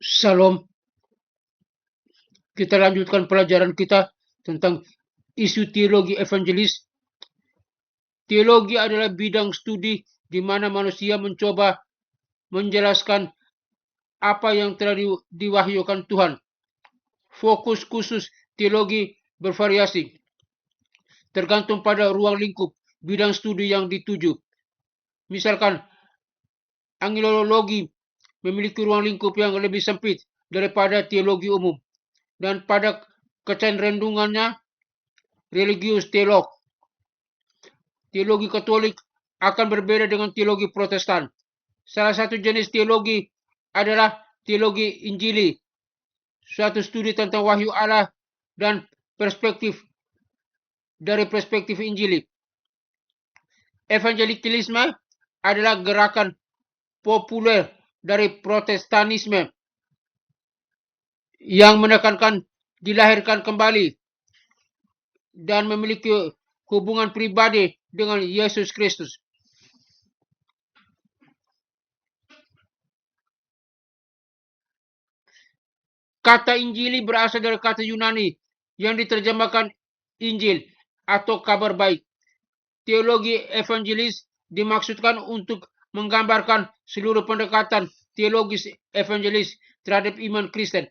Salam, kita lanjutkan pelajaran kita tentang isu teologi evangelis. Teologi adalah bidang studi di mana manusia mencoba menjelaskan apa yang telah diwahyukan Tuhan. Fokus khusus teologi bervariasi, tergantung pada ruang lingkup bidang studi yang dituju. Misalkan, angelologi memiliki ruang lingkup yang lebih sempit daripada teologi umum, dan pada kecenderungannya religius teolog. Teologi Katolik akan berbeda dengan teologi Protestan. Salah satu jenis teologi adalah teologi Injili, suatu studi tentang wahyu Allah dan dari perspektif Injili. Evangelikalisme adalah gerakan populer dari Protestanisme yang menekankan dilahirkan kembali dan memiliki hubungan pribadi dengan Yesus Kristus. Kata Injili berasal dari kata Yunani yang diterjemahkan Injil atau kabar baik. Teologi evangelis dimaksudkan untuk menggambarkan seluruh pendekatan teologis evangelis terhadap iman Kristen.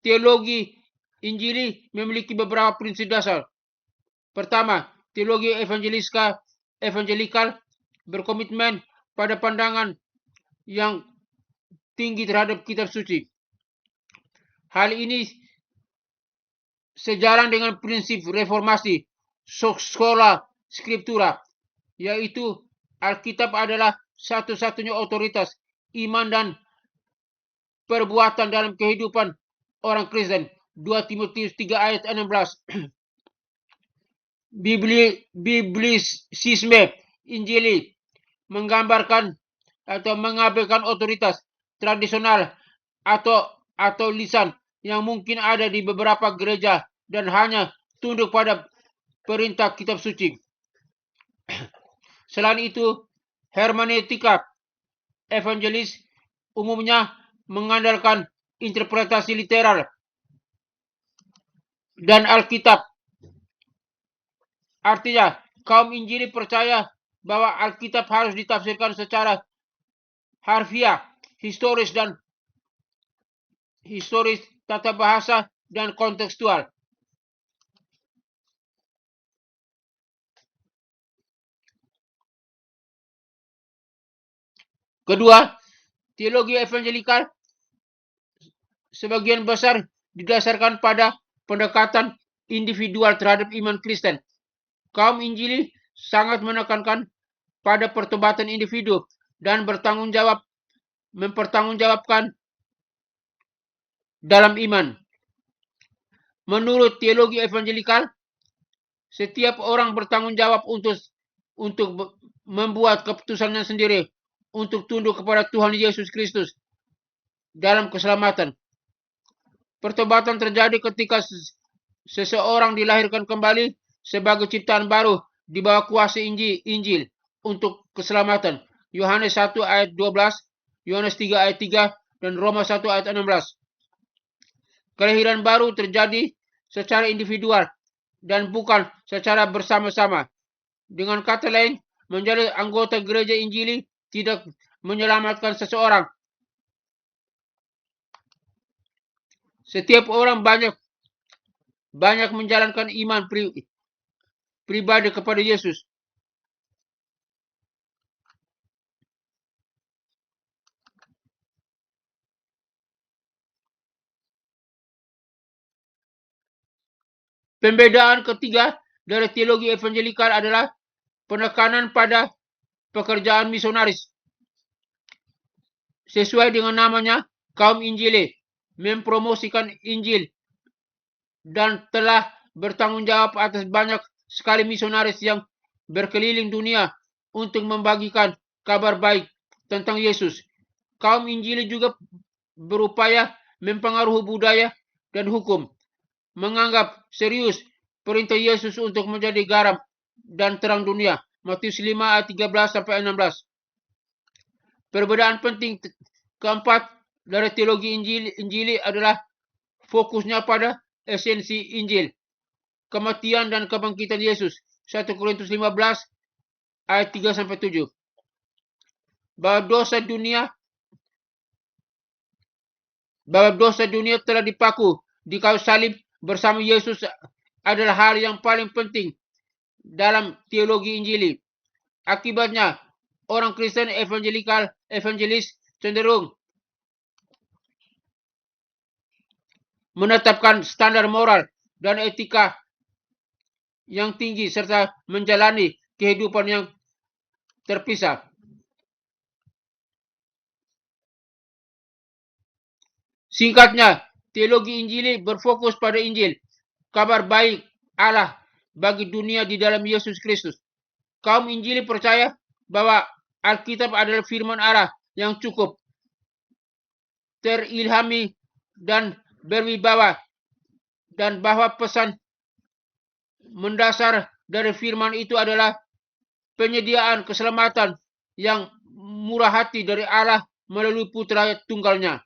Teologi Injili memiliki beberapa prinsip dasar. Pertama, teologi evangelikal berkomitmen pada pandangan yang tinggi terhadap kitab suci. Hal ini sejalan dengan prinsip reformasi sola scriptura, yaitu Alkitab adalah satu-satunya otoritas iman dan perbuatan dalam kehidupan orang Kristen. 2 Timotius 3 ayat 16. Biblisisme Injili menggambarkan atau mengabaikan otoritas tradisional atau lisan yang mungkin ada di beberapa gereja dan hanya tunduk pada perintah kitab suci. Selain itu, hermeneutika evangelis umumnya mengandalkan interpretasi literal dan Alkitab. Artinya, kaum Injili percaya bahwa Alkitab harus ditafsirkan secara harfiah, historis, tata bahasa, dan kontekstual. Kedua, teologi evangelikal sebagian besar didasarkan pada pendekatan individual terhadap iman Kristen. Kaum Injili sangat menekankan pada pertobatan individu dan mempertanggungjawabkan dalam iman. Menurut teologi evangelikal, setiap orang bertanggung jawab untuk membuat keputusannya sendiri untuk tunduk kepada Tuhan Yesus Kristus dalam keselamatan. Pertobatan terjadi ketika seseorang dilahirkan kembali sebagai ciptaan baru di bawah kuasa Injil untuk keselamatan. Yohanes 1 ayat 12, Yohanes 3 ayat 3, dan Roma 1 ayat 16. Kelahiran baru terjadi secara individual dan bukan secara bersama-sama. Dengan kata lain, menjadi anggota gereja Injili tidak menyelamatkan seseorang. Setiap orang banyak menjalankan iman pribadi kepada Yesus. Pembedaan ketiga dari teologi evangelikal adalah penekanan pada pekerjaan misionaris. Sesuai dengan namanya, kaum Injili mempromosikan Injil dan telah bertanggung jawab atas banyak sekali misionaris yang berkeliling dunia untuk membagikan kabar baik tentang Yesus. Kaum Injili juga berupaya mempengaruhi budaya dan hukum, menganggap serius perintah Yesus untuk menjadi garam dan terang dunia. Matius 5 ayat 13 sampai 16. Perbedaan penting keempat dari teologi Injili adalah fokusnya pada esensi Injil, kematian dan kebangkitan Yesus. 1 Korintus 15 ayat 3-7. Bahwa dosa dunia telah dipaku di kayu salib bersama Yesus adalah hal yang paling penting dalam teologi Injili. Akibatnya, orang Kristen evangelis cenderung menetapkan standar moral dan etika yang tinggi serta menjalani kehidupan yang terpisah. Singkatnya, teologi Injili berfokus pada Injil, kabar baik Allah bagi dunia di dalam Yesus Kristus. Kaum Injili percaya bahwa Alkitab adalah firman Allah yang cukup, terilhami, dan berwibawa, dan bahwa pesan mendasar dari firman itu adalah penyediaan keselamatan yang murah hati dari Allah melalui Putra Tunggalnya.